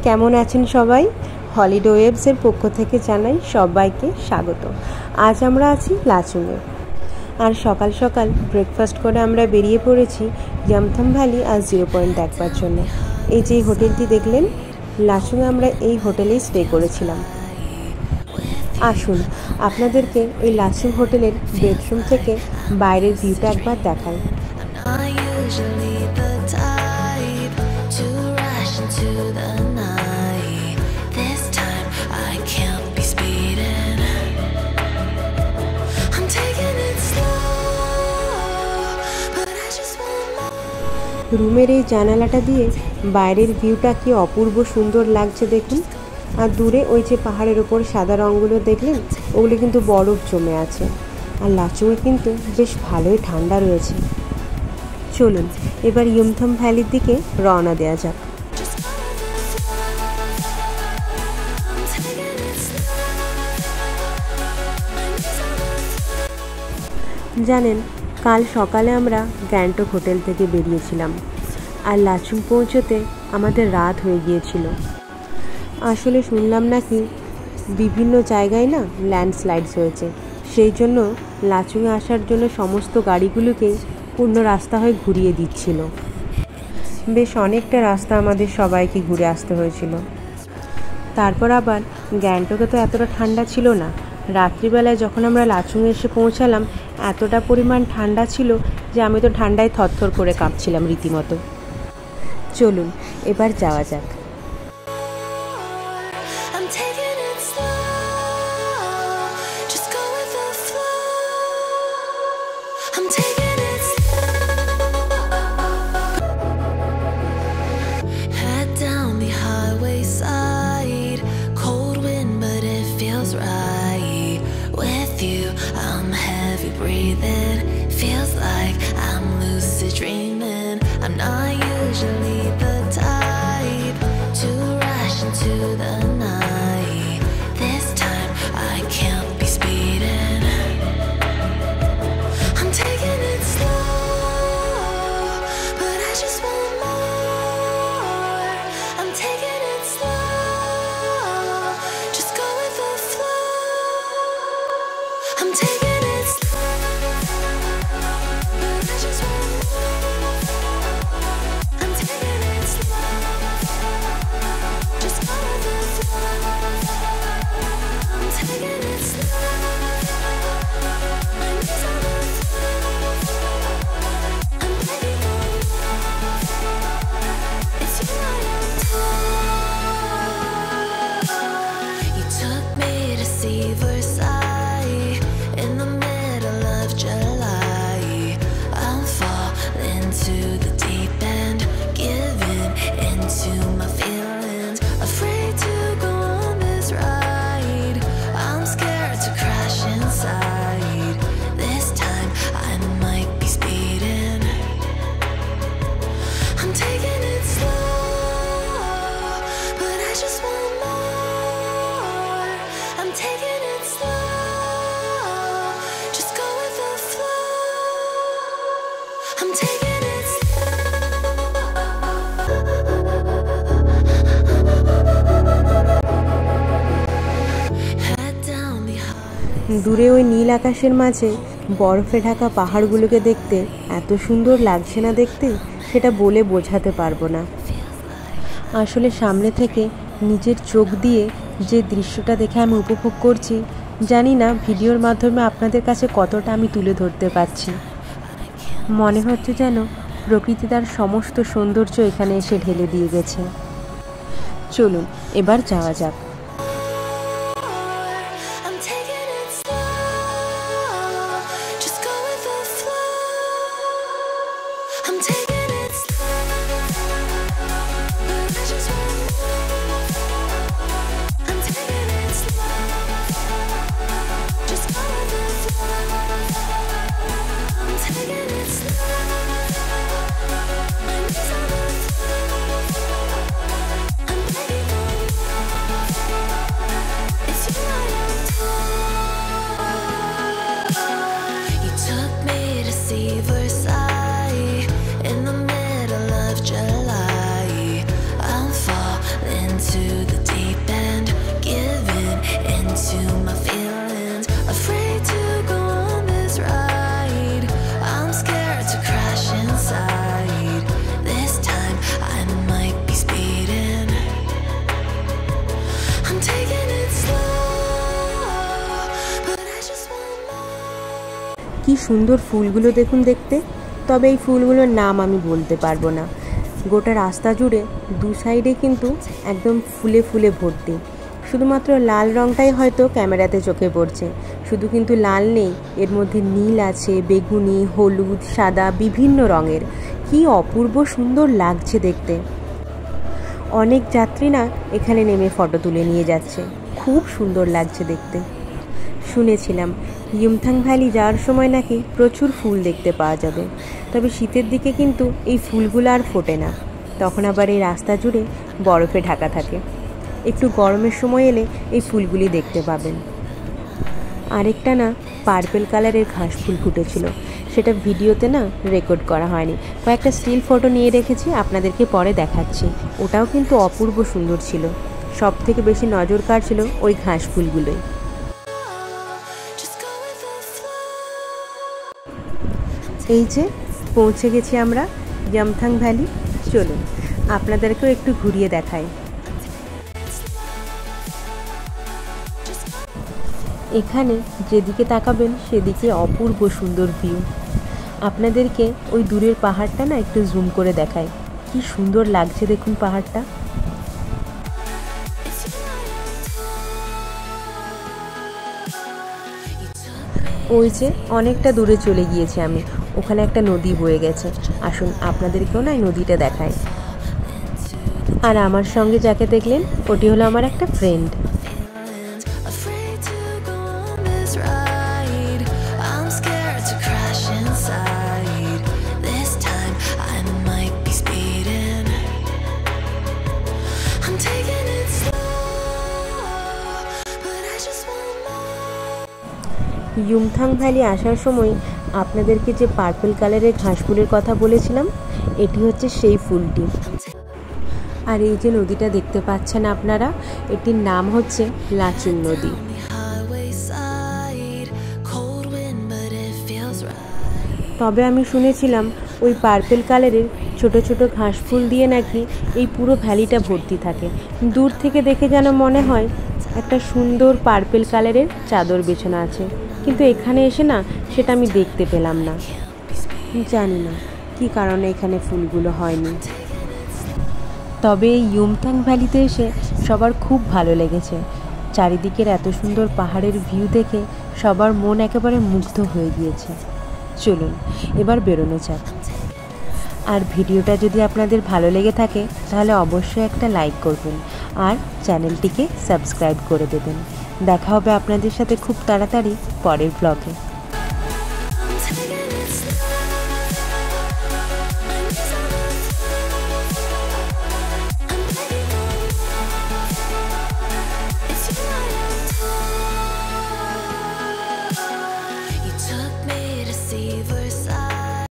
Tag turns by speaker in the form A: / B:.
A: কেমন আছেন সবাই? হলিডে ওয়েবসের পক্ষ থেকে জানাই সবাইকে স্বাগত। আজ আমরা আছি লাচুংয়ে, আর সকাল সকাল ব্রেকফাস্ট করে আমরা বেরিয়ে পড়েছি ইয়ামথাম ভ্যালি আর জিরো পয়েন্ট দেখবার জন্য। এই যে হোটেলটি দেখলেন, লাচুংয়ে আমরা এই হোটেলেই স্টে করেছিলাম। আসুন আপনাদেরকে এই লাচুং হোটেলের বেডরুম থেকে বাইরের ভিউটা একবার দেখাই। রুমের এই জানালাটা দিয়ে বাইরের ভিউটা কি অপূর্ব সুন্দর লাগছে দেখুন। আর দূরে ওই যে পাহাড়ের ওপর সাদা রঙগুলো দেখলেন, ওগুলো কিন্তু বরফ জমে আছে। আর লাচুংয়ে কিন্তু বেশ ভালোই ঠান্ডা রয়েছে। চলুন এবার ইয়ামথাম ভ্যালির দিকে রওনা দেওয়া যাক। জানেন, কাল সকালে আমরা গ্যাংটক হোটেল থেকে বেরিয়েছিলাম, আর লাচুং পৌঁছতে আমাদের রাত হয়ে গিয়েছিল। আসলে শুনলাম নাকি বিভিন্ন জায়গায় না ল্যান্ডস্লাইডস হয়েছে, সেই জন্য লাচুংয়ে আসার জন্য সমস্ত গাড়িগুলোকেই অন্য রাস্তা হয়ে ঘুরিয়ে দিচ্ছিল। বেশ অনেকটা রাস্তা আমাদের সবাইকে ঘুরে আসতে হয়েছিল। তারপর আবার গ্যাংটকে তো এতটা ঠান্ডা ছিল না। রাত্রিবেলায় যখন আমরা লাচুংয়ে এসে পৌঁছালাম, এতটা পরিমাণ ঠান্ডা ছিল যে আমি তো ঠান্ডায় থরথর করে কাঁপছিলাম রীতিমতো। চলুন এবার যাওয়া যাক।
B: Breathing feels like I'm lucid dreaming. I'm not usually the type to rush into the night. This time I can't be speeding. I'm taking it slow, but I just want more. I'm taking it slow, just go with the flow. I'm taking
A: দূরে ওই নীল আকাশের মাঝে বরফে ঢাকা পাহাড়গুলোকে দেখতে এত সুন্দর লাগছে না দেখতে, সেটা বলে বোঝাতে পারবো না। আসলে সামনে থেকে নিজের চোখ দিয়ে যে দৃশ্যটা দেখে আমি উপভোগ করছি, জানি না ভিডিওর মাধ্যমে আপনাদের কাছে কতটা আমি তুলে ধরতে পারছি। মনে হচ্ছে যেন প্রকৃতি তার সমস্ত সৌন্দর্য এখানে এসে ঢেলে দিয়ে গেছে। চলুন এবার যাওয়া যাক।
B: into the deep end, giving into my feelings, afraid to go on this ride. I'm scared to crash inside. This time I might be speeding. I'm taking it slow, but I just want more.
A: কি সুন্দর ফুলগুলো দেখুন দেখতে। তবে এই ফুলগুলোর নাম আমি বলতে পারবো না। গোটা রাস্তা জুড়ে দু সাইডে কিন্তু একদম ফুলে ফুলে ভর্তি। শুধুমাত্র লাল রঙটাই হয়তো ক্যামেরাতে চোখে পড়ছে, শুধু কিন্তু লাল নেই, এর মধ্যে নীল আছে, বেগুনি, হলুদ, সাদা, বিভিন্ন রঙের। কি অপূর্ব সুন্দর লাগছে দেখতে। অনেক যাত্রী না এখানে নেমে ফটো তুলে নিয়ে যাচ্ছে, খুব সুন্দর লাগছে দেখতে। শুনেছিলাম ইয়ুমথাং ভ্যালি যাওয়ার সময় নাকি প্রচুর ফুল দেখতে পাওয়া যাবে, তবে শীতের দিকে কিন্তু এই ফুলগুলো আর ফোটে না, তখন আবার এই রাস্তা জুড়ে বরফে ঢাকা থাকে। একটু গরমের সময় এলে এই ফুলগুলি দেখতে পাবেন। আরেকটা না পার্পেল কালারের ঘাস ফুল ফুটেছিল, সেটা ভিডিওতে না রেকর্ড করা হয়নি, কয়েকটা স্টিল ফটো নিয়ে রেখেছি, আপনাদেরকে পরে দেখাচ্ছি। ওটাও কিন্তু অপূর্ব সুন্দর ছিল। সব থেকে বেশি নজর কাড়ছিল ওই ঘাস ফুলগুলোই। এই যে পৌঁছে গেছি আমরা ইয়ুমথাং ভ্যালি। চলুন আপনাদেরকেও একটু ঘুরিয়ে দেখাই। এখানে যেদিকে তাকাবেন সেদিকে অপূর্ব সুন্দর ভিউ। আপনাদেরকে ওই দূরের পাহাড়টা না একটু জুম করে দেখাই, কি সুন্দর লাগছে দেখুন পাহাড়টা। ওই যে অনেকটা দূরে চলে গিয়েছি আমি, ওখানে একটা নদী বয়ে গেছে। আসুন আপনাদেরকেও না এই নদীটা দেখাই। আর আমার সঙ্গে যাকে দেখলেন ওটি হলো আমার একটা friend.
B: Afraid to go on this ride. I'm scared to crash inside. This time I might be speeding. I'm taking it slow, but I just want more.
A: Yumthang valley আসার সময় আপনাদেরকে যে পার্পল কালারের ঘাস ফুলের কথা বলেছিলাম, এটি হচ্ছে সেই ফুলটি। আর এই যে নদীটা দেখতে পাচ্ছেন আপনারা, এটির নাম হচ্ছে লাচুং নদী।
B: Highway side, cold wind, but it feels right.
A: তবে আমি শুনেছিলাম ওই পার্পল কালারের ছোট ছোট ঘাস ফুল দিয়ে নাকি এই পুরো ভ্যালিটা ভর্তি থাকে। দূর থেকে দেখে যেন মনে হয় একটা সুন্দর পার্পল কালারের চাদর বিছানো আছে, কিন্তু এখানে এসে না সেটা আমি দেখতে পেলাম না। জানি না কী কারণে এখানে ফুলগুলো হয়নি। তবে এই ইয়ুমথাং ভ্যালিতে এসে সবার খুব ভালো লেগেছে। চারিদিকের এত সুন্দর পাহাড়ের ভিউ দেখে সবার মন একেবারে মুগ্ধ হয়ে গিয়েছে। চলুন এবার বেরোনো যাক। আর ভিডিওটা যদি আপনাদের ভালো লেগে থাকে তাহলে অবশ্যই একটা লাইক করবেন আর চ্যানেলটিকে সাবস্ক্রাইব করে দেবেন। দেখা হবে আপনাদের সাথে খুব তাড়াতাড়ি পরের ব্লগে।